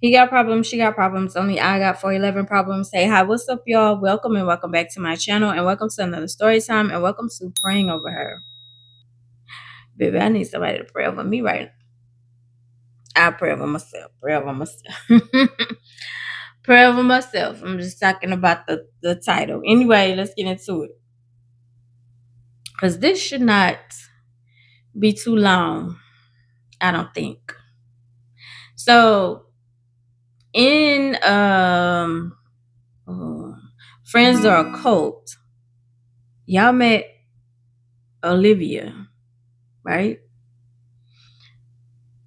He got problems, she got problems. Only I got 411 problems. Hey, hi, what's up, y'all? Welcome and welcome back to my channel, and welcome to another story time, and welcome to praying over her. Baby, I need somebody to pray over me right now. I pray over myself. Pray over myself. Pray over myself. I'm just talking about the title. Anyway, let's get into it. Because this should not be too long, I don't think. So in Friends Are a Cult, y'all met Olivia, right?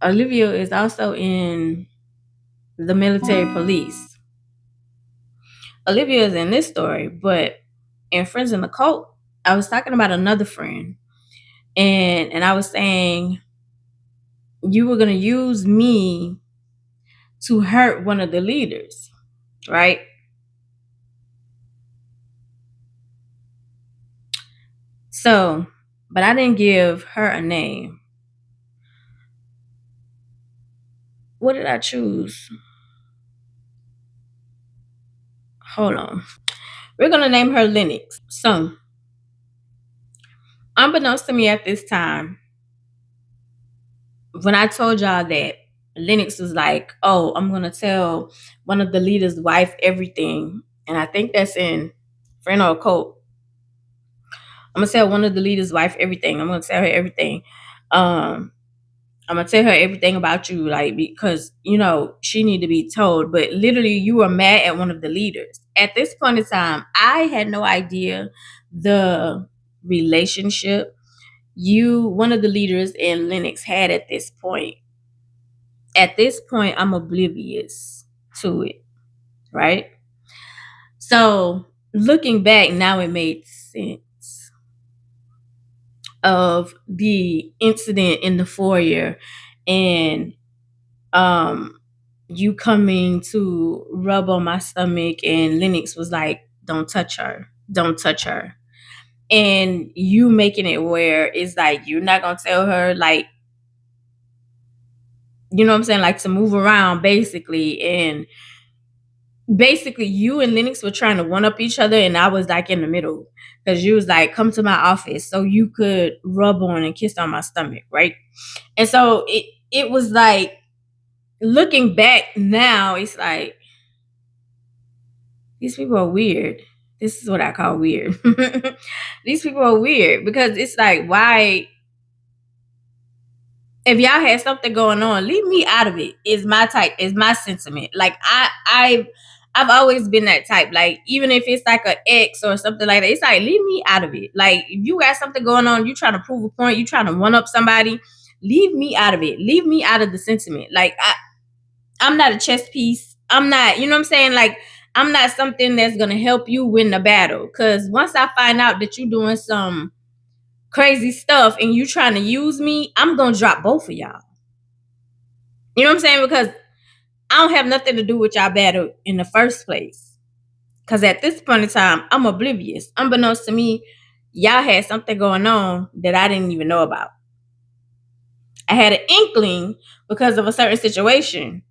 Olivia is also in the military police. Olivia is in this story, but in Friends in the Cult, I was talking about another friend, and I was saying you were gonna use me to hurt one of the leaders, right? So, but I didn't give her a name. What did I choose? Hold on. We're gonna name her Lennox. So, unbeknownst to me at this time, when I told y'all that Lennox was like, "Oh, I'm gonna tell one of the leaders' wife everything," and I think that's in Friend or Cult. I'm gonna tell one of the leaders' wife everything. I'm gonna tell her everything. Um, I'm gonna tell her everything about you, like because she need to be told. But literally, you were mad at one of the leaders. At this point in time, I had no idea the relationship one of the leaders and Lennox had at this point. At this point, I'm oblivious to it, right? So looking back now, it made sense of the incident in the foyer and you coming to rub on my stomach, and Lennox was like, "Don't touch her, don't touch her," and you making it where it's like you're not gonna tell her, like, you know what I'm saying, like to move around basically. And basically you and Lennox were trying to one up each other, and I was like in the middle because you was like, "Come to my office so you could rub on and kiss on my stomach," right? And so it was like, looking back now, it's like these people are weird. This is what I call weird. These people are weird because it's like, why? If y'all had something going on, leave me out of it. Is my type, is my sentiment. Like I've always been that type. Like even if it's like an ex or something like that, it's like leave me out of it. Like if you got something going on, you trying to prove a point, you trying to one up somebody, leave me out of it. Leave me out of the sentiment. Like I'm not a chess piece. I'm not, you know what I'm saying? Like I'm not something that's gonna help you win the battle. Cause once I find out that you doing some crazy stuff and you trying to use me, I'm gonna drop both of y'all. You know what I'm saying? Because I don't have nothing to do with y'all battle in the first place. Cause at this point in time, I'm oblivious. Unbeknownst to me, y'all had something going on that I didn't even know about. I had an inkling because of a certain situation,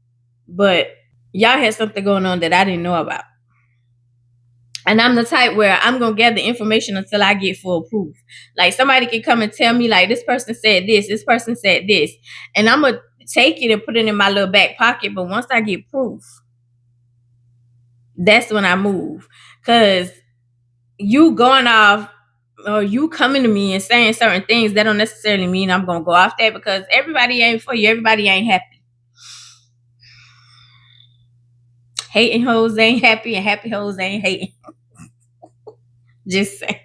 but y'all had something going on that I didn't know about. And I'm the type where I'm gonna gather information until I get full proof. Like somebody can come and tell me, like, this person said this person said this, and I'm gonna take it and put it in my little back pocket. But once I get proof, that's when I move. Cause you going off or you coming to me and saying certain things, that don't necessarily mean I'm gonna go off that, because everybody ain't for you. Everybody ain't happy. Hating hoes ain't happy, and happy hoes ain't hating. Just saying.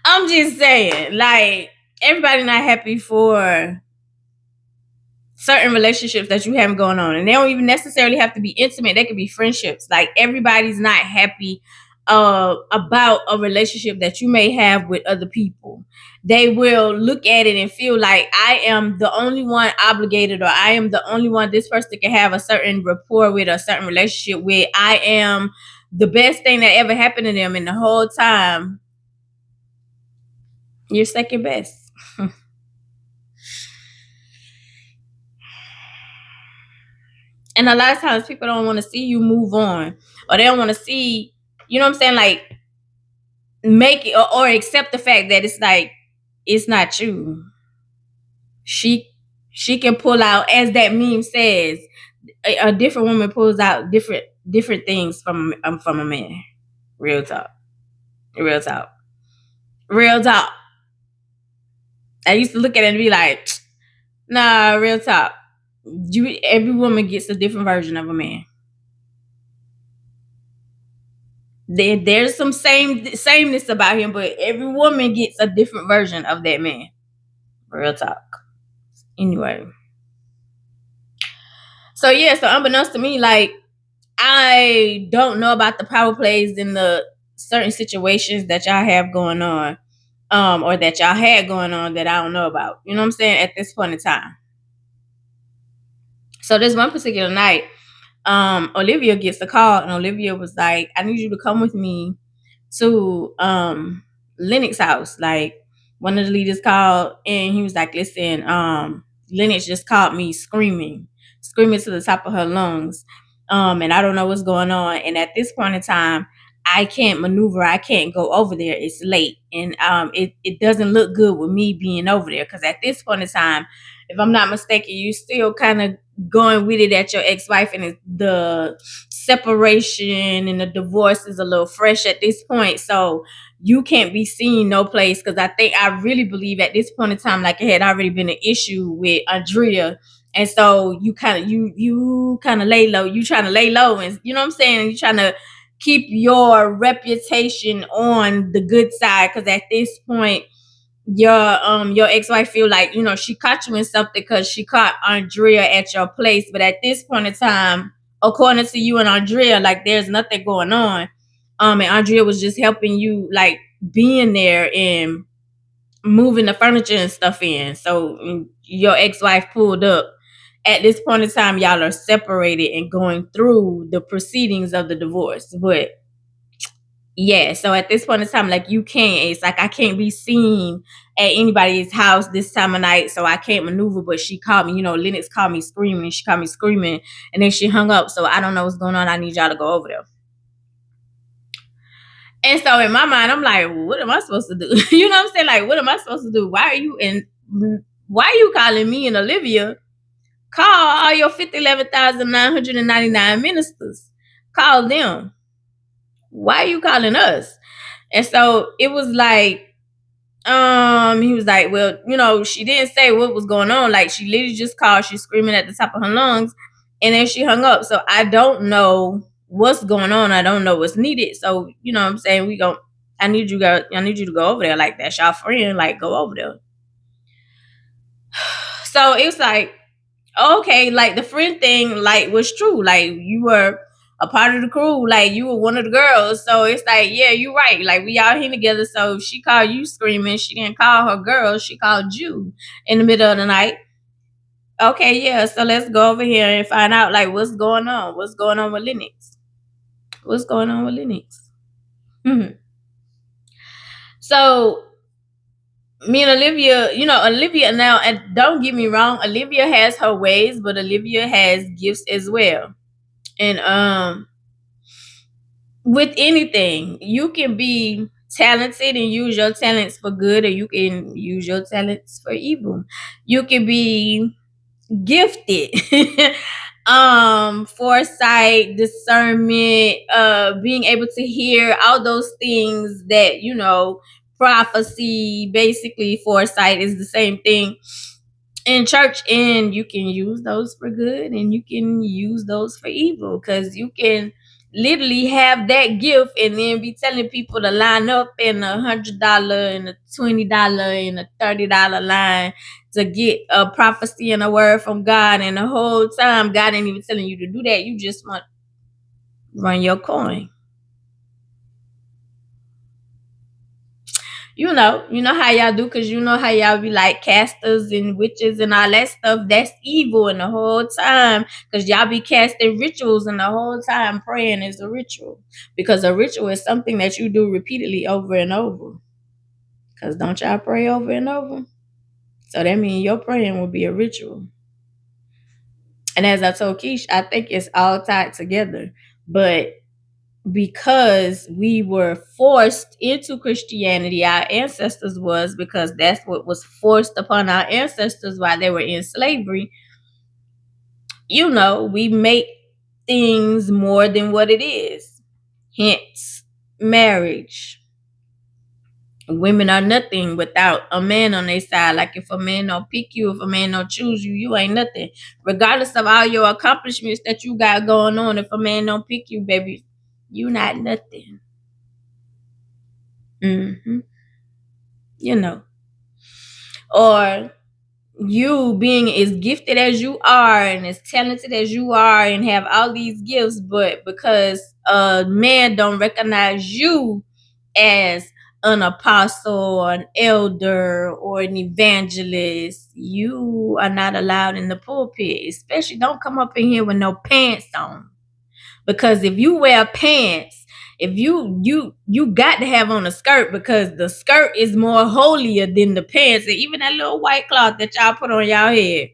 I'm just saying, like, everybody not happy for certain relationships that you have going on. And they don't even necessarily have to be intimate. They could be friendships. Like, everybody's not happy about a relationship that you may have with other people. They will look at it and feel like I am the only one obligated, or I am the only one this person can have a certain rapport with, a certain relationship with. I am the best thing that ever happened to them, and the whole time you're second best. And a lot of times people don't want to see you move on, or they don't want to see, you know what I'm saying, like make it, or accept the fact that it's like it's not you. She she can pull out, as that meme says, a different woman pulls out different things from a man. Real talk. Real talk. Real talk. I used to look at it and be like, nah, real talk. Every woman gets a different version of a man. There's some sameness about him, but every woman gets a different version of that man. Real talk. Anyway. So yeah, so unbeknownst to me, like I don't know about the power plays in the certain situations that y'all have going on, or that y'all had going on that I don't know about. You know what I'm saying? At this point in time. So this one particular night, Olivia gets a call, and Olivia was like, I need you to come with me to Lennox house. Like one of the leaders called, and he was like, listen, Lennox just called me screaming to the top of her lungs. And I don't know what's going on. And at this point in time, I can't maneuver. I can't go over there. It's late. And it doesn't look good with me being over there. Because at this point in time, if I'm not mistaken, you still kind of going with it at your ex-wife, and the separation and the divorce is a little fresh at this point. So you can't be seen no place, because I really believe at this point in time, like it had already been an issue with Andrea. And so you kind of lay low. You trying to lay low, and you know what I'm saying? You trying to keep your reputation on the good side, because at this point your ex-wife feel like, you know, she caught you in something because she caught Andrea at your place. But at this point in time, according to you and Andrea, like there's nothing going on. And Andrea was just helping you, like being there and moving the furniture and stuff in. So your ex-wife pulled up. At this point in time, y'all are separated and going through the proceedings of the divorce. But yeah, so at this point in time, like you can't, it's like I can't be seen at anybody's house this time of night, so I can't maneuver. But she called me, you know, Lennox called me screaming, she called me screaming, and then she hung up. So I don't know what's going on. I need y'all to go over there. And so in my mind, I'm like, what am I supposed to do? You know what I'm saying? Like, what am I supposed to do? Why are you calling me and Olivia? Call all your 11,999 ministers. Call them. Why are you calling us? And so it was like, he was like, well, you know, she didn't say what was going on. Like she literally just called, she's screaming at the top of her lungs, and then she hung up. So I don't know what's going on. I don't know what's needed. So, you know what I'm saying? I need you to go over there. Like that's y'all friend, like go over there. So it was like, okay, like the friend thing, like was true. Like you were a part of the crew, like you were one of the girls. So it's like, yeah, you're right. Like we all here together. So she called you screaming. She didn't call her girl. She called you in the middle of the night. Okay, yeah. So let's go over here and find out like what's going on. What's going on with Lennox? What's going on with Lennox? Hmm. So me and Olivia, you know, Olivia now, and don't get me wrong, Olivia has her ways, but Olivia has gifts as well. And with anything, you can be talented and use your talents for good, or you can use your talents for evil. You can be gifted. Foresight, discernment, being able to hear all those things that, you know, prophecy, basically foresight is the same thing in church, and you can use those for good and you can use those for evil, because you can literally have that gift and then be telling people to line up in $100 and a $20 and a $30 line to get a prophecy and a word from God, and the whole time God ain't even telling you to do that. You just want to run your coin. You know how y'all do, because you know how y'all be like casters and witches and all that stuff. That's evil, and the whole time, because y'all be casting rituals, and the whole time praying is a ritual, because a ritual is something that you do repeatedly over and over. Because don't y'all pray over and over? So that means your praying will be a ritual. And as I told Keish, I think it's all tied together. But because we were forced into Christianity, our ancestors was, because that's what was forced upon our ancestors while they were in slavery. We make things more than what it is. Hence, marriage. Women are nothing without a man on their side. Like if a man don't pick you, if a man don't choose you, you ain't nothing. Regardless of all your accomplishments that you got going on, if a man don't pick you, baby, you not nothing. Mm-hmm. You know. Or you being as gifted as you are and as talented as you are and have all these gifts, but because a man don't recognize you as an apostle or an elder or an evangelist, you are not allowed in the pulpit. Especially don't come up in here with no pants on. Because if you wear pants, if you got to have on a skirt, because the skirt is more holier than the pants, and even that little white cloth that y'all put on y'all head.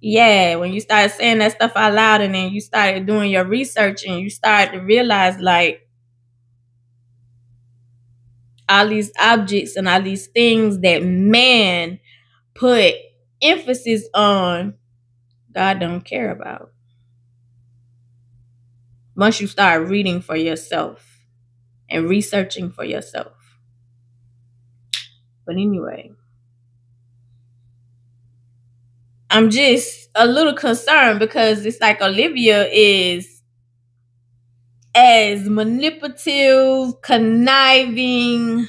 Yeah, when you started saying that stuff out loud and then you started doing your research and you started to realize like all these objects and all these things that man put emphasis on, God don't care about. Once you start reading for yourself and researching for yourself. But anyway, I'm just a little concerned because it's like Olivia is as manipulative, conniving,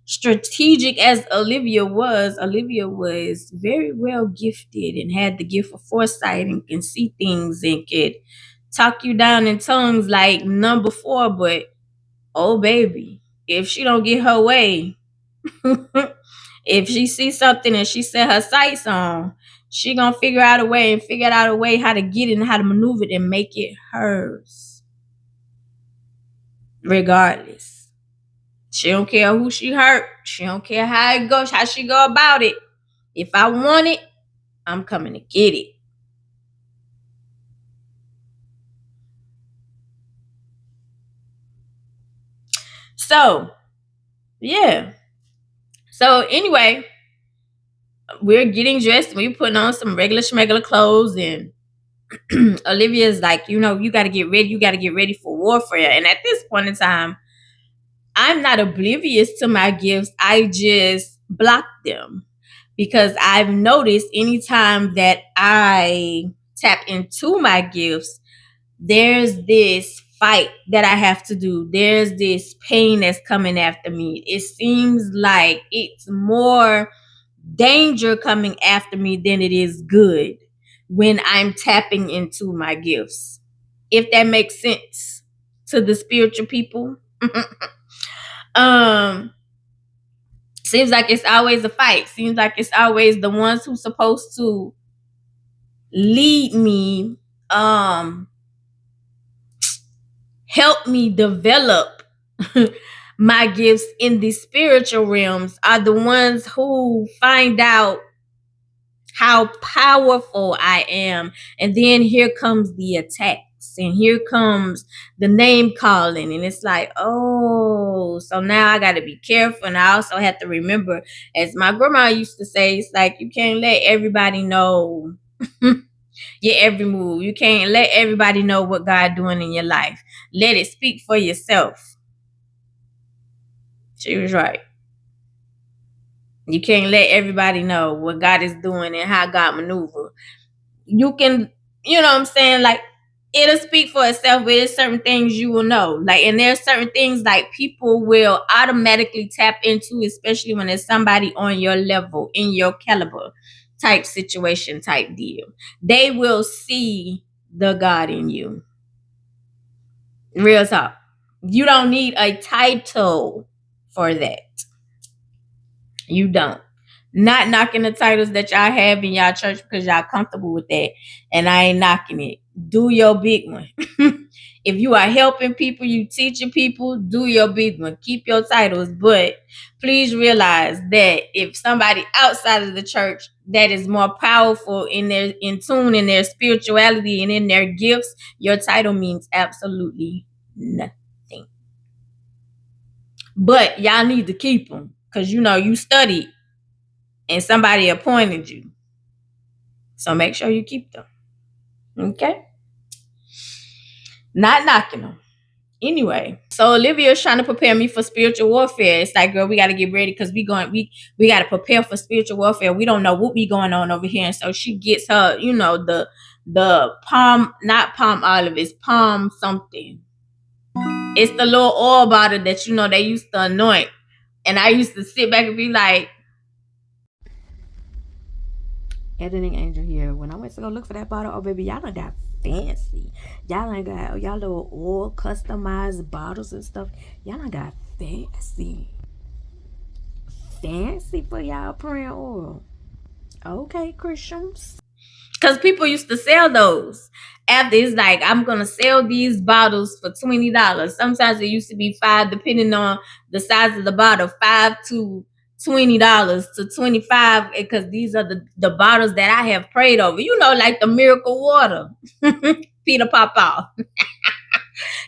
strategic as Olivia was very well gifted and had the gift of foresight and can see things and could talk you down in tongues like number 4. But oh baby, if she don't get her way, if she sees something and she set her sights on, she gonna figure out a way how to get it and how to maneuver it and make it hers. Regardless. She don't care who she hurt. She don't care how it goes, how she go about it. If I want it, I'm coming to get it. So, yeah. So anyway, we're getting dressed. We're putting on some regular schmegular clothes, and Olivia's like, you got to get ready. You got to get ready for warfare. And at this point in time, I'm not oblivious to my gifts. I just block them because I've noticed anytime that I tap into my gifts, there's this fight that I have to do. There's this pain that's coming after me. It seems like it's more danger coming after me than it is good when I'm tapping into my gifts. If that makes sense to the spiritual people. Seems like it's always a fight. Seems like it's always the ones who's supposed to lead me, help me develop my gifts in the spiritual realms are the ones who find out how powerful I am. And then here comes the attacks and here comes the name calling. And it's like, oh, so now I got to be careful. And I also have to remember, as my grandma used to say, it's like you can't let everybody know your every move. You can't let everybody know what God doing in your life. Let it speak for yourself. She was right. You can't let everybody know what God is doing and how God maneuver. You can, what I'm saying? Like, it'll speak for itself, but there's certain things you will know. Like, and there's certain things like people will automatically tap into, especially when there's somebody on your level, in your caliber type situation, type deal. They will see the God in you. Real talk. You don't need a title for that. You don't. Not knocking the titles that y'all have in y'all church because y'all comfortable with that. And I ain't knocking it. Do your big one. If you are helping people, you teaching people, do your big one. Keep your titles. But please realize that if somebody outside of the church that is more powerful in their in tune in their spirituality and in their gifts, your title means absolutely nothing. But y'all need to keep them because you studied and somebody appointed you. So make sure you keep them. Okay? Not knocking them. Anyway, so Olivia is trying to prepare me for spiritual warfare. It's like, girl, we got to get ready because we got to prepare for spiritual warfare. We don't know what be going on over here. And so she gets her, the palm, not palm olive, it's palm something. It's the little oil bottle that they used to anoint. And I used to sit back and be like, editing angel here. When I went to go look for that bottle, oh baby, y'all done got fancy. Y'all ain't got y'all little oil customized bottles and stuff. Y'all done got fancy. Fancy for y'all praying oil. Okay, Christians. Because people used to sell those. After it's like, I'm going to sell these bottles for $20. Sometimes it used to be $5, depending on the size of the bottle, $5 to $20 to $25, because these are the bottles that I have prayed over. Like the miracle water. Peter Papa.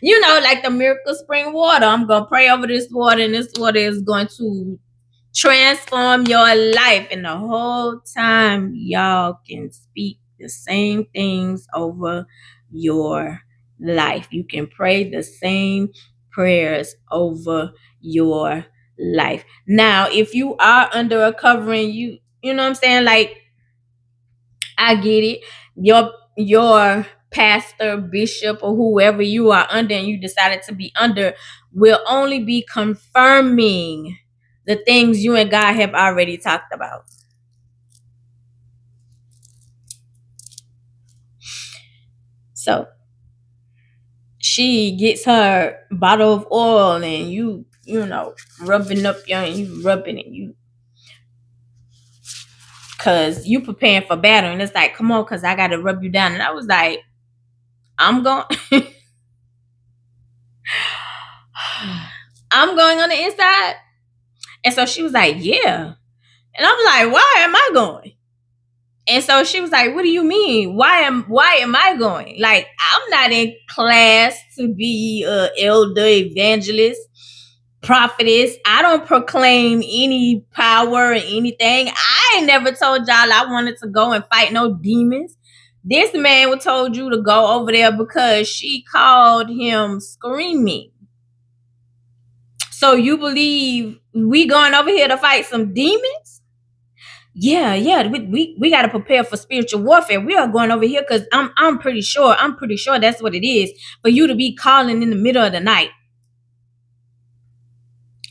Like the miracle spring water. I'm going to pray over this water, and this water is going to transform your life. And the whole time y'all can speak the same things over your life. You can pray the same prayers over your life. Now, if you are under a covering, you know what I'm saying? Like, I get it. Your pastor, bishop, or whoever you are under and you decided to be under will only be confirming the things you and God have already talked about. So she gets her bottle of oil and you rubbing up you rubbing it, cause you preparing for battle, and it's like, come on, cause I gotta rub you down. And I was like, I'm going I'm going on the inside. And so she was like, yeah. And I was like, why am I going? And so she was like, what do you mean? Why am I going? Like, I'm not in class to be an elder, evangelist, prophetess. I don't proclaim any power or anything. I ain't never told y'all I wanted to go and fight no demons. This man told you to go over there because she called him screaming. So you believe we going over here to fight some demons? Yeah, we got to prepare for spiritual warfare. We are going over here because I'm pretty sure that's what it is, for you to be calling in the middle of the night,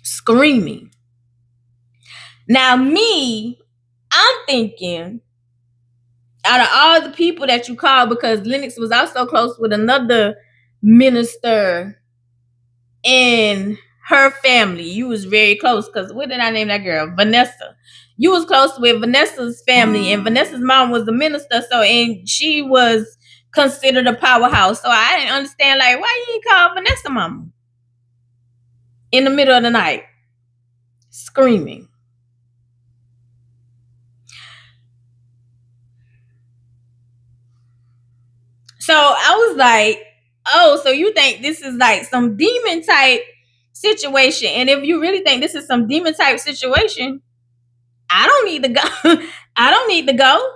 screaming. Now me, I'm thinking, out of all the people that you call, because Lennox was also close with another minister in her family. You was very close, because what did I name that girl? Vanessa. You was close with Vanessa's family, and Vanessa's mom was a minister, and she was considered a powerhouse. So I didn't understand, like, why you ain't call Vanessa mama in the middle of the night screaming. So I was like, oh, so you think this is like some demon type situation? And if you really think this is some demon type situation, I don't need to go. I don't need to go.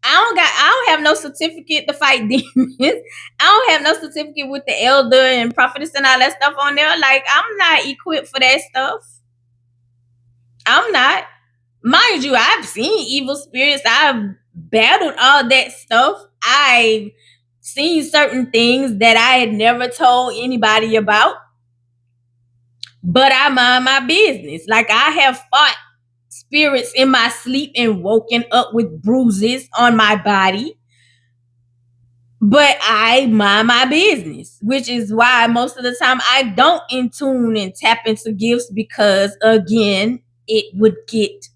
I don't have no certificate to fight demons. I don't have no certificate with the elder and prophetess and all that stuff on there. Like, I'm not equipped for that stuff. I'm not. Mind you, I've seen evil spirits. I've battled all that stuff. I've seen certain things that I had never told anybody about. But I mind my business. Like, I have fought spirits in my sleep and woken up with bruises on my body. But I mind my business, which is why most of the time I don't in tune and tap into gifts, because again, it would get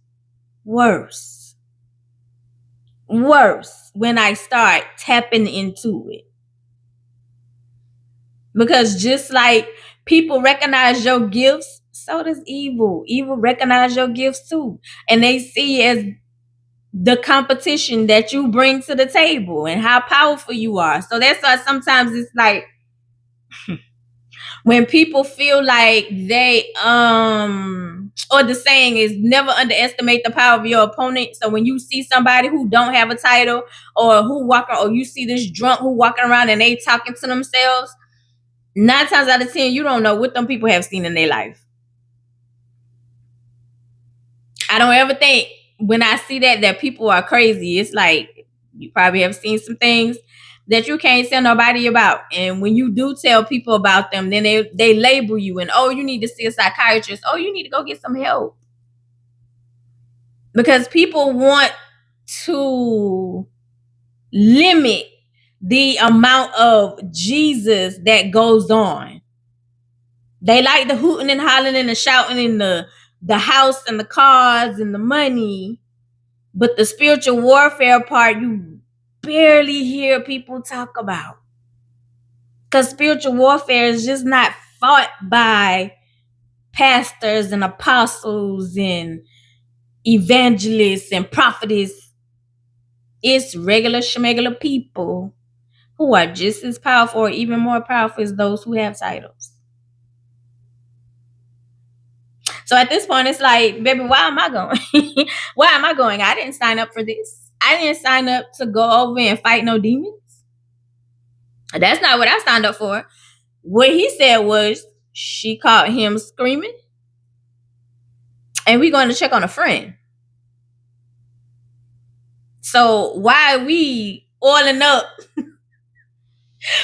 worse when I start tapping into it. Because just like people recognize your gifts, so does evil. Evil recognize your gifts too. And they see it as the competition that you bring to the table and how powerful you are. So that's why sometimes it's like when people feel like they or the saying is never underestimate the power of your opponent. So when you see somebody who don't have a title, or who walking, or you see this drunk who walking around and they talking to themselves, 9 times out of 10 you don't know what them people have seen in their life. I don't ever think when I see that people are crazy. It's like you probably have seen some things that you can't tell nobody about. And when you do tell people about them, then they label you and, oh, you need to see a psychiatrist. Oh, you need to go get some help. Because people want to limit the amount of Jesus that goes on. They like the hooting and hollering and the shouting and the house and the cars and the money. But the spiritual warfare part, you barely hear people talk about. Because spiritual warfare is just not fought by pastors and apostles and evangelists and prophets. It's regular schmegular people who are just as powerful or even more powerful as those who have titles. So at this point, it's like, baby, why am I going? Why am I going? I didn't sign up for this. I didn't sign up to go over and fight no demons. That's not what I signed up for. What he said was she caught him screaming, and we're going to check on a friend. So why are we oiling up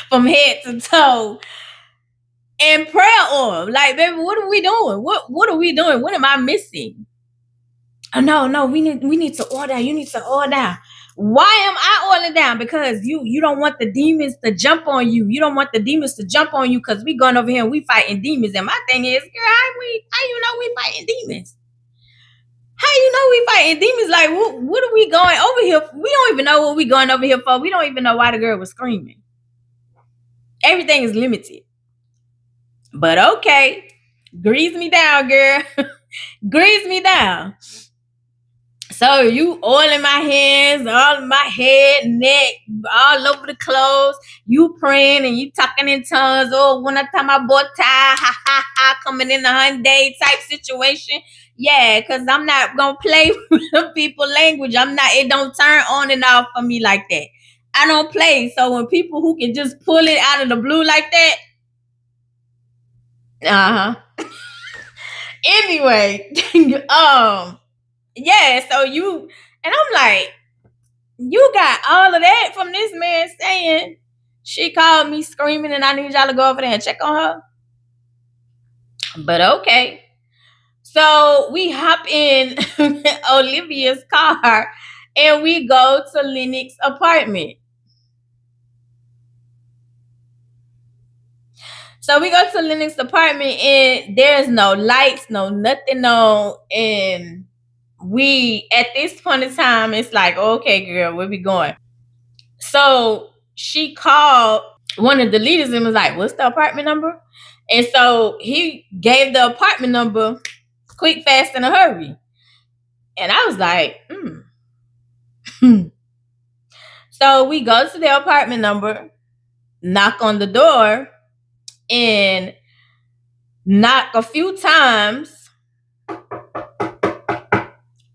from head to toe and prayer oil? Like, baby, what are we doing? What are we doing? What am I missing? Oh, no, we need to order. You need to order. Why am I oiling down? Because you don't want the demons to jump on you. You don't want the demons to jump on you because we going over here and we fighting demons. And my thing is, girl, how you know we fighting demons? How you know we fighting demons? Like, what are we going over here? We don't even know what we going over here for. We don't even know why the girl was screaming. Everything is limited. But okay, grease me down, girl. Grease me down. So you oiling my hands, all in my head, neck, all over the clothes. You praying and you talking in tongues. Oh, when I tell my boy tie, ha ha ha, coming in the Hyundai type situation. Yeah, because I'm not gonna play with people language. It don't turn on and off for me like that. I don't play. So when people who can just pull it out of the blue like that, anyway, yeah, so and I'm like, you got all of that from this man saying she called me screaming and I need y'all to go over there and check on her. But okay. So we hop in Olivia's car and we go to Lennox's apartment. So we go to Lennox's apartment and there's no lights, no nothing on. And we, at this point in time, it's like, okay, girl, where we going? So she called one of the leaders and was like, what's the apartment number? And so he gave the apartment number quick, fast, in a hurry. And I was like, So we go to the apartment number, knock on the door, and knock a few times.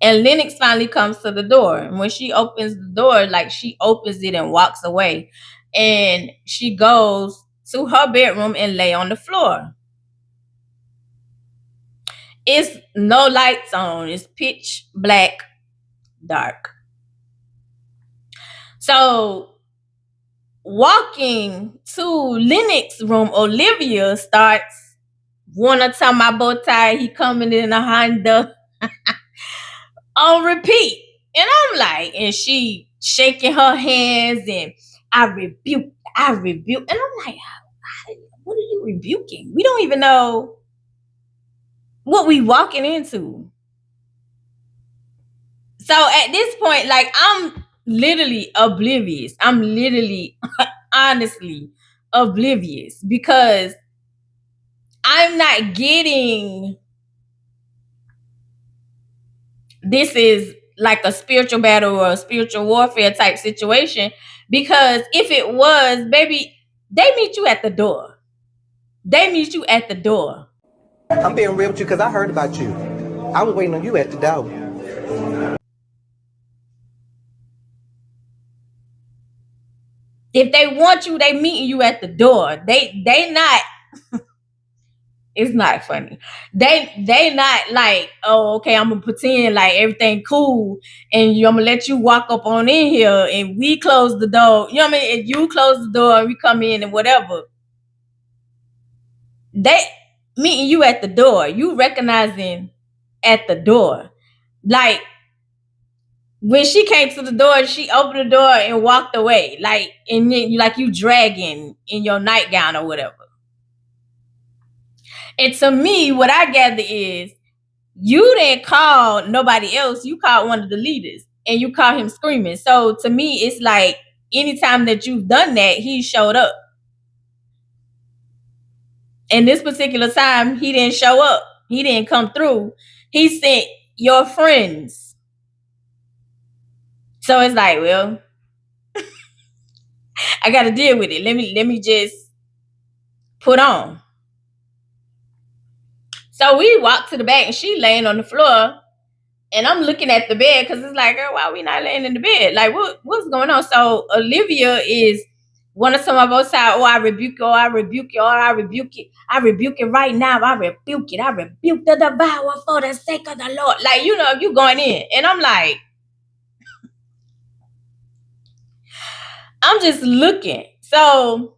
And Lennox finally comes to the door. And when she opens the door, like she opens it and walks away. And she goes to her bedroom and lay on the floor. It's no lights on. It's pitch black, dark. So walking to Lennox's room, Olivia starts wanna tell my bow tie he coming in a Honda on repeat. And I'm like, and she shaking her hands and I rebuke. And I'm like, what are you rebuking? We don't even know what we walking into. So at this point, like, I'm literally oblivious. I'm literally honestly oblivious because I'm not getting this is like a spiritual battle or a spiritual warfare type situation. Because if it was, baby, they meet you at the door. They meet you at the door. I'm being real with you because I heard about you. I was waiting on you at the door. If they want you, they meeting you at the door. They not. It's not funny. They not like, oh, okay, I'm gonna pretend like everything cool, and I'm gonna let you walk up on in here, and we close the door. You know what I mean? If you close the door and we come in and whatever, they meeting you at the door. You recognizing at the door, like when she came to the door, she opened the door and walked away, like, and then you dragging in your nightgown or whatever. And to me, what I gather is you didn't call nobody else. You called one of the leaders and you called him screaming. So to me, it's like anytime that you've done that, he showed up. And this particular time, he didn't show up. He didn't come through. He sent your friends. So it's like, well, I got to deal with it. Let me just put on. So we walked to the back and she laying on the floor. And I'm looking at the bed because it's like, girl, why are we not laying in the bed? Like, what's going on? So Olivia is one of some of us side. Oh, I rebuke you. Oh, I rebuke you. Oh, I rebuke it. I rebuke it right now. I rebuke it. I rebuke the devourer for the sake of the Lord. Like, you going in. And I'm like, I'm just looking. So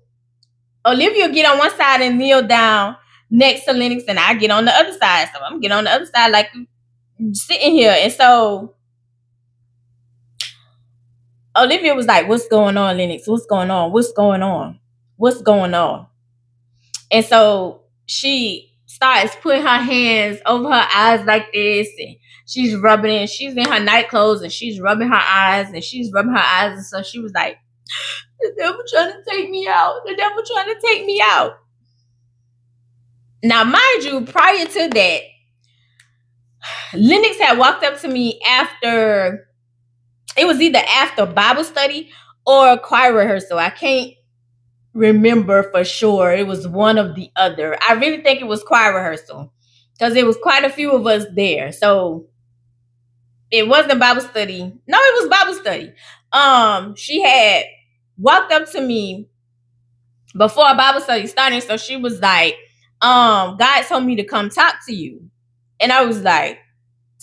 Olivia get on one side and kneel down next to Lennox, and I get on the other side. So I'm getting on the other side like sitting here. And so Olivia was like, what's going on, Lennox? What's going on? What's going on? What's going on? And so she starts putting her hands over her eyes like this, and she's rubbing it. She's in her night clothes and she's rubbing her eyes and she's rubbing her eyes. And so she was like, the devil trying to take me out. The devil trying to take me out. Now, mind you, prior to that, Lennox had walked up to me after, it was either after Bible study or choir rehearsal. I can't remember for sure. It was one of the other. I really think it was choir rehearsal because it was quite a few of us there. So it wasn't Bible study. No, it was Bible study. She had walked up to me before Bible study started. So she was like, God told me to come talk to you. And I was like,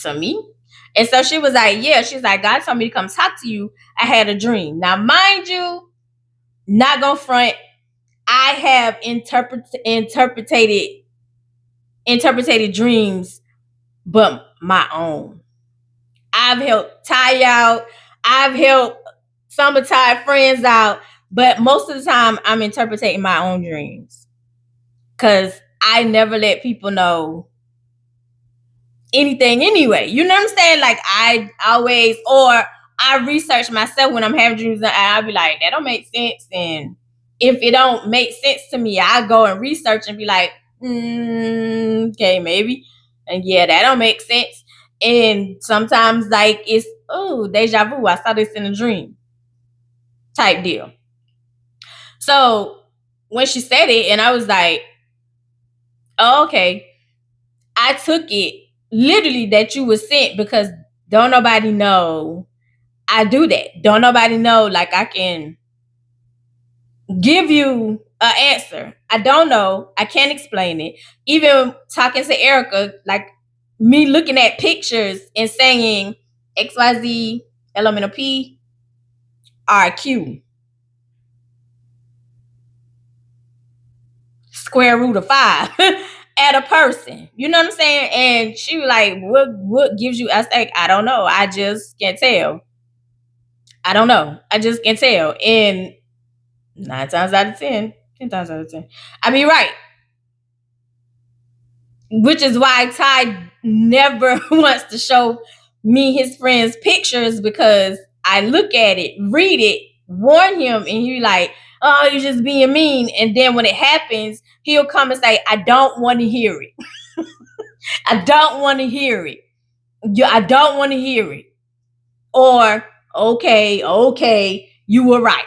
to me? And so she was like, yeah. She's like, God told me to come talk to you. I had a dream. Now, mind you, not gonna front, I have interpreted dreams, but my own. I've helped Ty out. I've helped some of Ty friends out, but most of the time I'm interpreting my own dreams because I never let people know anything anyway. You know what I'm saying? Like I always, or I research myself when I'm having dreams and I'll be like, that don't make sense. And if it don't make sense to me, I go and research and be like, okay, maybe. And yeah, that don't make sense. And sometimes like it's, oh, deja vu. I saw this in a dream type deal. So when she said it and I was like, oh, okay, I took it literally that you were sent because don't nobody know I do that. Don't nobody know like I can give you an answer. I don't know. I can't explain it. Even talking to Erica, like me looking at pictures and saying XYZ, element of P, RQ, square root of 5 at a person. You know what I'm saying? And she was like, what gives you? I was like, I don't know. I just can't tell. I don't know. I just can't tell. And 9 times out of 10, 10 times out of 10, I be right. Which is why Ty never wants to show me his friends' pictures because I look at it, read it, warn him, and he like, oh, you're just being mean. And then when it happens, he'll come and say, I don't want to hear it. I don't want to hear it. I don't want to hear it. Or, okay, you were right.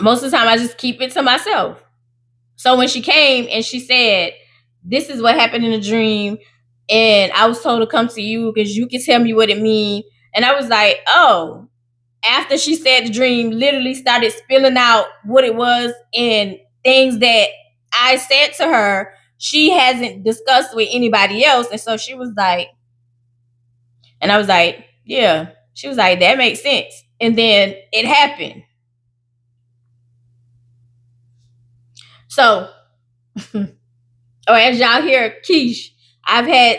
Most of the time, I just keep it to myself. So when she came and she said, this is what happened in the dream, and I was told to come to you because you can tell me what it means. And I was like, oh, after she said the dream, literally started spilling out what it was and things that I said to her, she hasn't discussed with anybody else. And so she was like, and I was like, yeah. She was like, that makes sense. And then it happened. So, or as y'all hear, Keish, I've had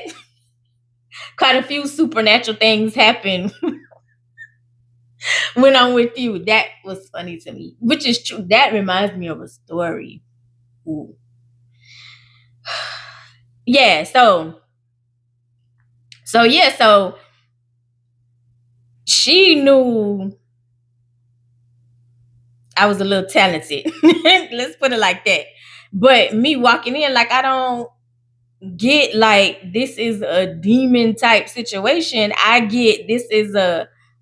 quite a few supernatural things happen when I'm with you. That was funny to me, which is true. That reminds me of a story. Ooh. Yeah, so she knew I was a little talented. Let's put it like that. But me walking in, like, I don't get like this is a demon type situation. I get this is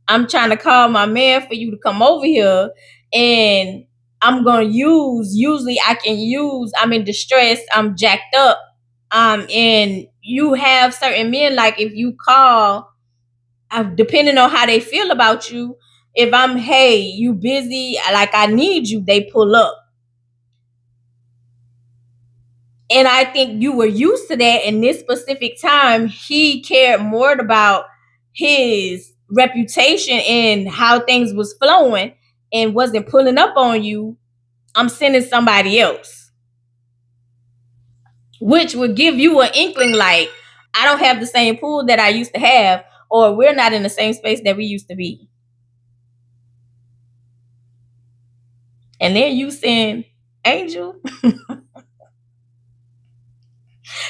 I'm trying to call my man for you to come over here, and I'm gonna usually I can use, I'm in distress, I'm jacked up. And you have certain men, like if you call, depending on how they feel about you, if I'm, hey, you busy, like I need you, they pull up. And I think you were used to that. In this specific time, he cared more about his reputation and how things was flowing and wasn't pulling up on you. I'm sending somebody else, which would give you an inkling like, I don't have the same pool that I used to have, or we're not in the same space that we used to be. And then you send Angel.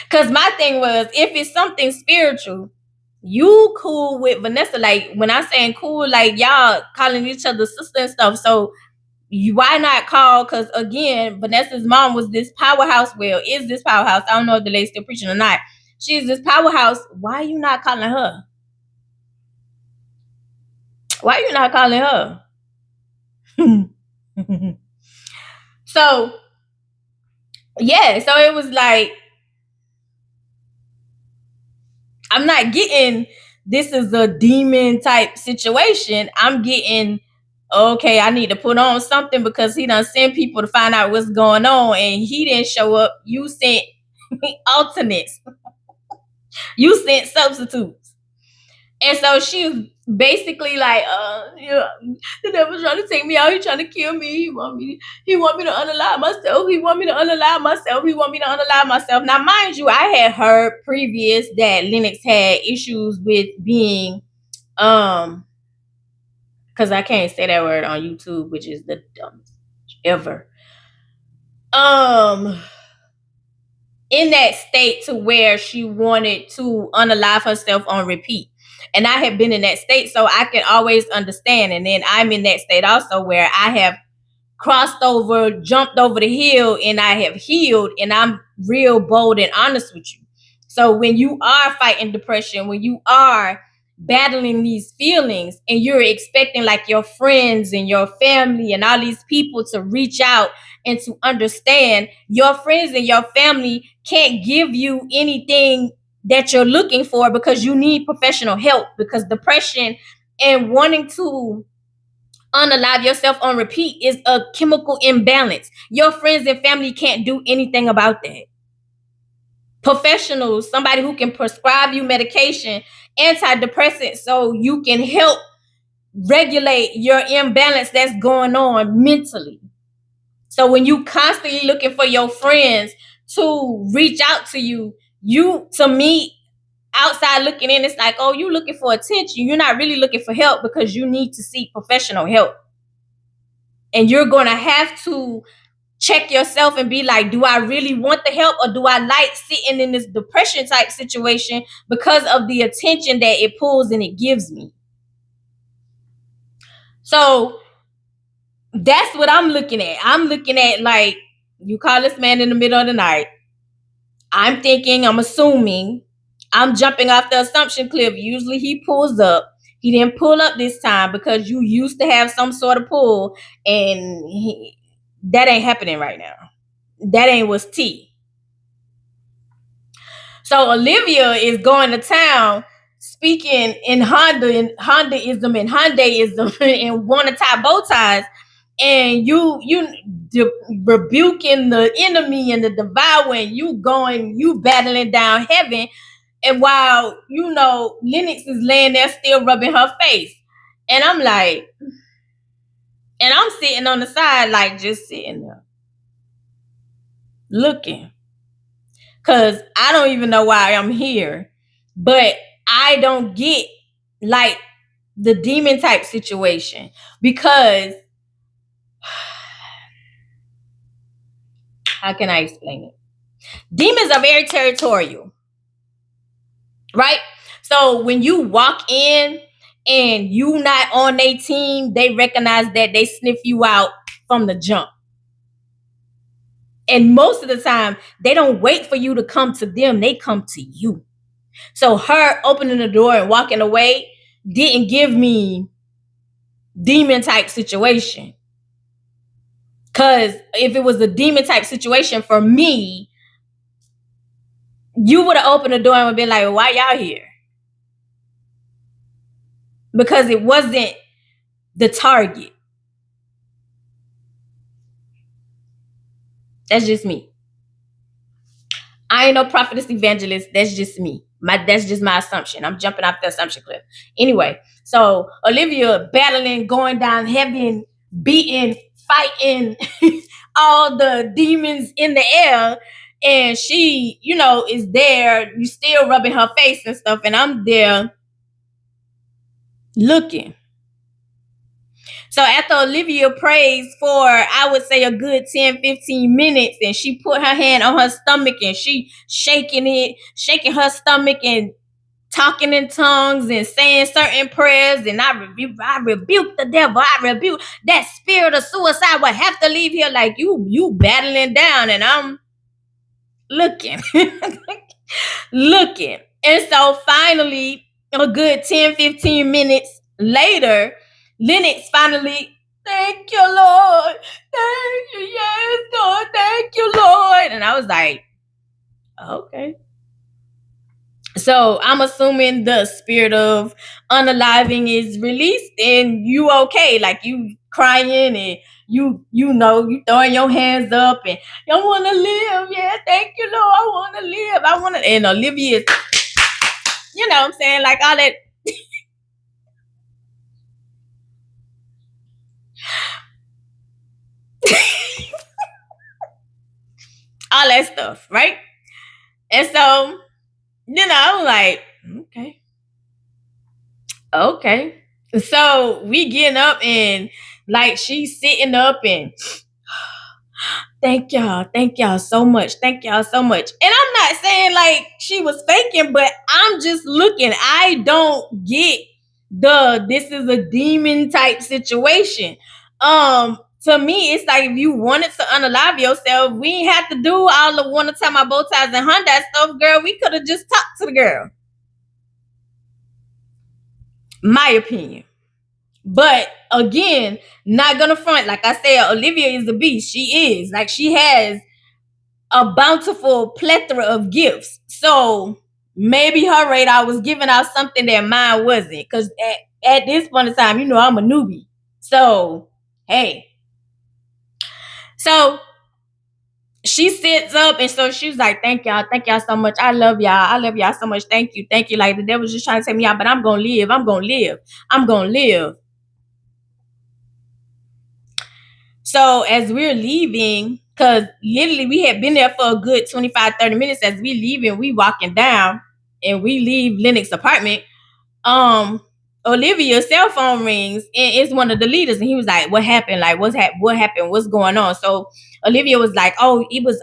Because my thing was, if it's something spiritual, you cool with Vanessa. Like when I saying cool, like y'all calling each other sister and stuff. So why not call? Because again, Vanessa's mom was this powerhouse. Well, is this powerhouse? I don't know if the lady's still preaching or not. She's this powerhouse. Why are you not calling her? Why are you not calling her? So yeah, so it was like, I'm not getting this is a demon type situation. I'm getting, okay, I need to put on something because he done sent people to find out what's going on and he didn't show up. You sent alternates. You sent substitutes. And so she was basically like, yeah, the devil's trying to take me out. He's trying to kill me. He want me to unalive myself. He want me to unalive myself. He want me to unalive myself. Now, mind you, I had heard previous that Lennox had issues with being, because I can't say that word on YouTube, which is the dumbest ever. In that state to where she wanted to unalive herself on repeat. And I have been in that state, so I can always understand. And then I'm in that state also where I have crossed over, jumped over the hill, and I have healed, and I'm real bold and honest with you. So when you are fighting depression, when you are battling these feelings and you're expecting like your friends and your family and all these people to reach out and to understand, your friends and your family can't give you anything that you're looking for because you need professional help, because depression and wanting to unalive yourself on repeat is a chemical imbalance. Your friends and family can't do anything about that. Professionals, somebody who can prescribe you medication, antidepressants, so you can help regulate your imbalance that's going on mentally. So when you constantly looking for your friends to reach out to you, to me, outside looking in, it's like, oh, you looking for attention. You're not really looking for help because you need to seek professional help. And you're going to have to check yourself and be like, do I really want the help, or do I like sitting in this depression type situation because of the attention that it pulls and it gives me? So that's what I'm looking at. I'm looking at, like, you call this man in the middle of the night. I'm thinking, I'm assuming, I'm jumping off the assumption cliff. Usually he pulls up. He didn't pull up this time because you used to have some sort of pull, and that ain't happening right now. That ain't what's T. So Olivia is going to town speaking in Hondaism and Hyundaiism and want to tie bow ties, and you rebuking the enemy and the devouring, you battling down heaven, and while Lennox is laying there still rubbing her face, and I'm like, and I'm sitting on the side, like, just sitting there looking, because I don't even know why I'm here, but I don't get, like, the demon type situation, because how can I explain it? Demons are very territorial, right? So when you walk in and you not on their team, they recognize that, they sniff you out from the jump. And most of the time, they don't wait for you to come to them, they come to you. So her opening the door and walking away didn't give me demon type situation. Because if it was a demon type situation for me, you would have opened the door and would be like, why y'all here? Because it wasn't the target. That's just me. I ain't no prophetess evangelist. That's just me. That's just my assumption. I'm jumping off the assumption cliff. Anyway, so Olivia battling, going down heaven, beating, fighting all the demons in the air. And she, is there. You still rubbing her face and stuff. And I'm there looking. So after Olivia prays for, I would say, a good 10-15 minutes, and she put her hand on her stomach and she shaking her stomach and talking in tongues and saying certain prayers, and I rebuke the devil. I rebuke that spirit of suicide will have to leave here. Like, you battling down, and I'm looking. looking. And so finally, a good 10-15 minutes later, Lennox finally, thank you, Lord. Thank you, yes, Lord. Thank you, Lord. And I was like, okay. So I'm assuming the spirit of unaliving is released and you okay. Like, you crying and you throwing your hands up and you want to live. Yeah, thank you, Lord. I want to live. And Olivia, what I'm saying, like, all that. all that stuff, right? And so, I'm like, okay. So we getting up and, like, she's sitting up and thank y'all so much. Thank y'all so much. And I'm not saying like she was faking, but I'm just looking. I don't get this is a demon type situation. To me, it's like, if you wanted to unalive yourself, we ain't have to do all the want to tie my bow ties and Honda stuff, girl. We could have just talked to the girl. My opinion. But again, not gonna front. Like I said, Olivia is a beast. She is. Like, she has a bountiful plethora of gifts. So maybe her radar was giving out something that mine wasn't. Because at this point in time, I'm a newbie. So, hey. So she sits up, and so she's like, thank y'all so much. I love y'all so much. Thank you. Like, the devil's just trying to take me out, but I'm gonna live. So as we're leaving, because literally we had been there for a good 25-30 minutes, as we leaving, we walking down and we leave Lennox's apartment, Olivia's cell phone rings, and it's one of the leaders, and he was like, what happened? Like, what happened? What's going on? So Olivia was like, oh, it was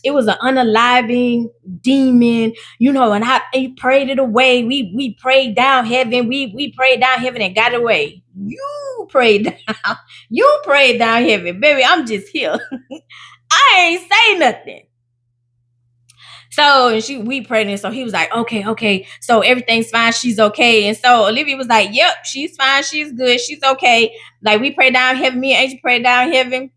it was an unaliving demon, and he prayed it away. We prayed down heaven. We prayed down heaven and got away. You prayed down, you prayed down heaven, baby. I'm just here. I ain't say nothing. So we prayed, and so he was like, okay, so everything's fine, she's okay. And so Olivia was like, yep, she's fine, she's good, she's okay. Like, we prayed down heaven, me and Angel prayed down heaven,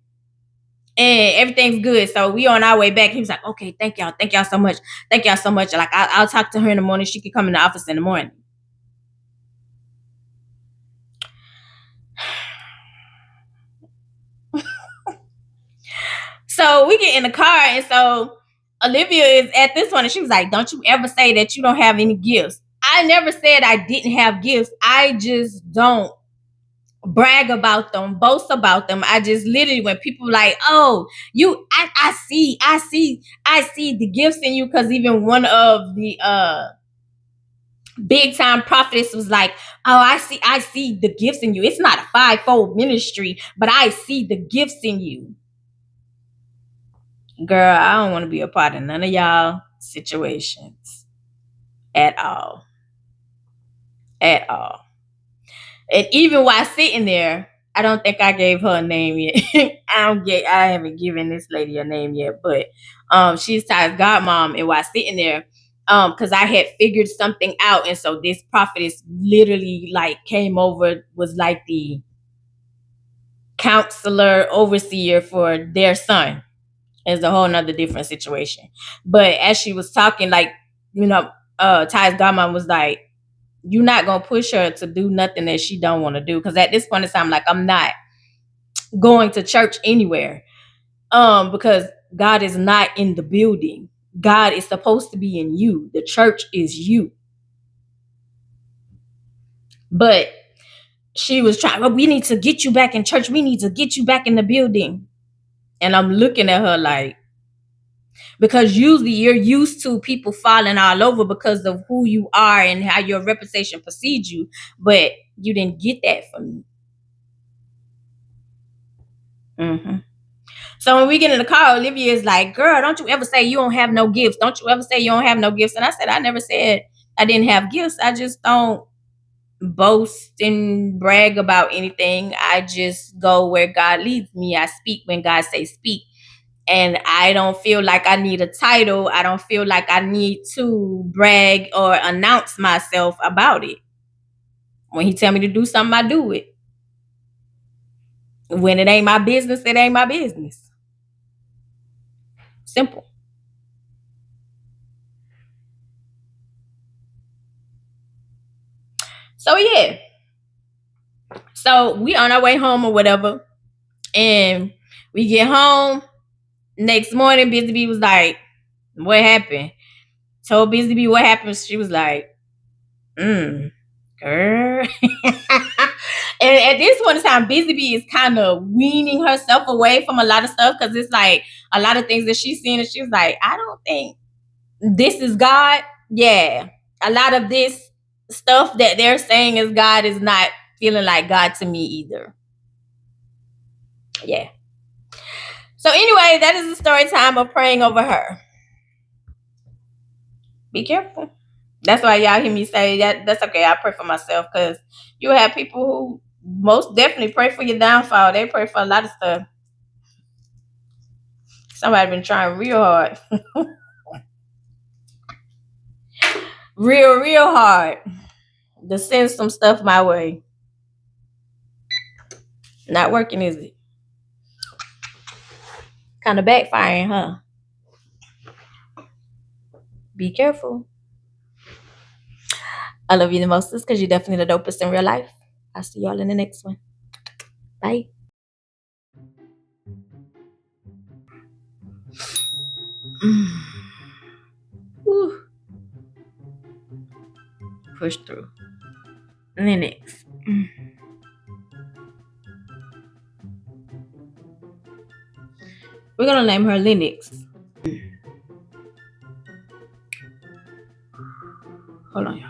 and everything's good. So we on our way back. He was like, okay, thank y'all so much. Thank y'all so much. Like, I'll talk to her in the morning. She can come in the office in the morning. So we get in the car, and so Olivia is at this one, and she was like, don't you ever say that you don't have any gifts. I never said I didn't have gifts. I just don't brag about them, boast about them. I just literally, when people like, oh, I see the gifts in you, because even one of the big time prophetess was like, oh, I see the gifts in you. It's not a fivefold ministry, but I see the gifts in you. Girl, I don't want to be a part of none of y'all situations at all. At all. And even while sitting there, I don't think I gave her a name yet. I haven't given this lady a name yet, but she's Ty's godmom. And while sitting there, because I had figured something out, and so this prophetess literally like came over, was like the counselor, overseer for their son. It's a whole nother different situation. But as she was talking, like, Ty's godmom was like, you're not gonna push her to do nothing that she don't want to do. Because at this point in time, like, I'm not going to church anywhere. Because God is not in the building. God is supposed to be in you. The church is you. But she was trying, well, we need to get you back in church. We need to get you back in the building. And I'm looking at her like, because usually you're used to people falling all over because of who you are and how your reputation precedes you. But you didn't get that from me. Mm-hmm. So when we get in the car, Olivia is like, girl, don't you ever say you don't have no gifts. Don't you ever say you don't have no gifts. And I said, I never said I didn't have gifts. I just don't boast and brag about anything. I just go where God leads me. I speak when God says speak. And I don't feel like I need a title. I don't feel like I need to brag or announce myself about it. When he tell me to do something, I do it. When it ain't my business, it ain't my business. Simple. So yeah. So we on our way home or whatever. And we get home. Next morning, Busy Bee was like, what happened? Told Busy Bee what happened. She was like, girl. And at this point in time, Busy Bee is kind of weaning herself away from a lot of stuff, because it's like a lot of things that she's seen, and she's like, I don't think this is God. Yeah. A lot of this stuff that they're saying is God is not feeling like God to me either. Yeah. So anyway, that is the story time of praying over her. Be careful. That's why y'all hear me say that. That's okay. I pray for myself, because you have people who most definitely pray for your downfall. They pray for a lot of stuff. Somebody been trying real hard. real hard to send some stuff my way. Not working, is it? Kind of backfiring, huh? Be careful. I love you the most, because you're definitely the dopest in real life. I'll see y'all in the next one. Bye. Push through. Linux. We're gonna name her Linux. Hold on, y'all.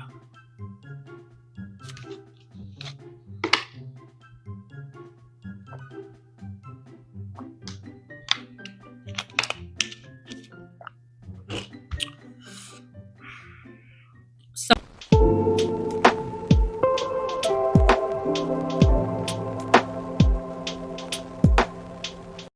So